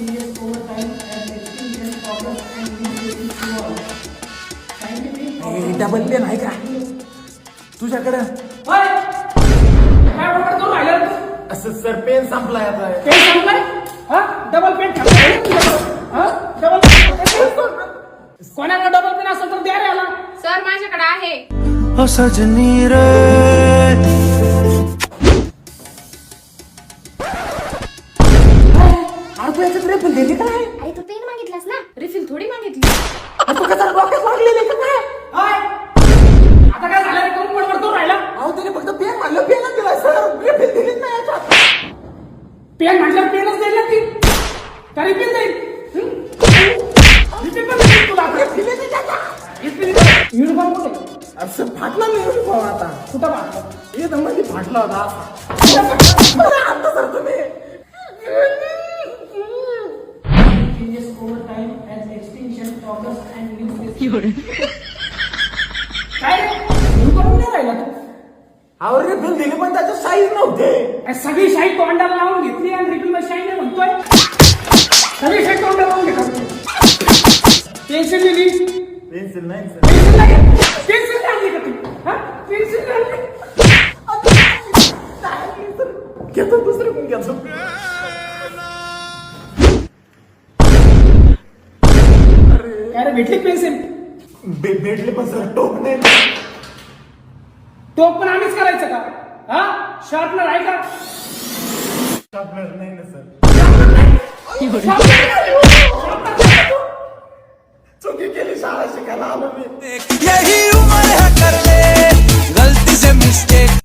changes over time as extinction progress and new species evolve. Scientific double pen आहे का तुझ्याकडे? काय बरोबर करून राहिलं तू? असं सर पेन संपलाय आता. पेन संपलाय? हा डबल पेन हा डबल कोणाला डबल पेन असेल तर द्या रे याला. सर माझ्याकडे आहे. ओ सजनी रे अरे तू याच्यात रेफिल दिली काय? अरे तू पेन मागितलास ना, रिफिल थोडी मागितली. तू कसा डोक्यात लागलेली का काय? हाय आता काय झालं रे? कोण बडबड करून राहिला? अहो तिने फक्त पेन म्हणलं पेन दिला सर, रेफिल दिलीच नाही याच्यात. पेन म्हटल्यावर पेनच देईल ना ती. तरी पेन देईल. रिफिल पण देईल तुला आता. युनिफॉर्म कुठे? असं फाटला नाही युनिफॉर्म आता. कुठं पाहतो? एकदम मध्ये फाटला होता असा. आता सर तुम्ही changes over time as extinction progress and new species. काय रे? युनिफॉर्म नाही राहिला तू. अहो रेफिल दिली पण त्याच्यात साईज नव्हते. सगळी शाही तोंडाला लावून घेतली आणि रिफिल मध्ये शाही नाही म्हणतोय. सगळी शाही तोंडाला लावून घेतात. पेन्सिल दिली. पेन्सिल नाही सर. पेन्सिल नाही पेन्सिल आणली का तू? हा पेन्सिल आणली. घेतो दुसरं पण घेतो. अरे भेटली पेन्सिल. भेटले पण सर टोक नाही. तो पण आम्हीच करायचं का? हा शार्पनर आहे का? शार्पनर नाही ना सर. चुकी केली शाळा शिकायला आलो मी. यही उम्र है कर ले गलती से मिस्टेक.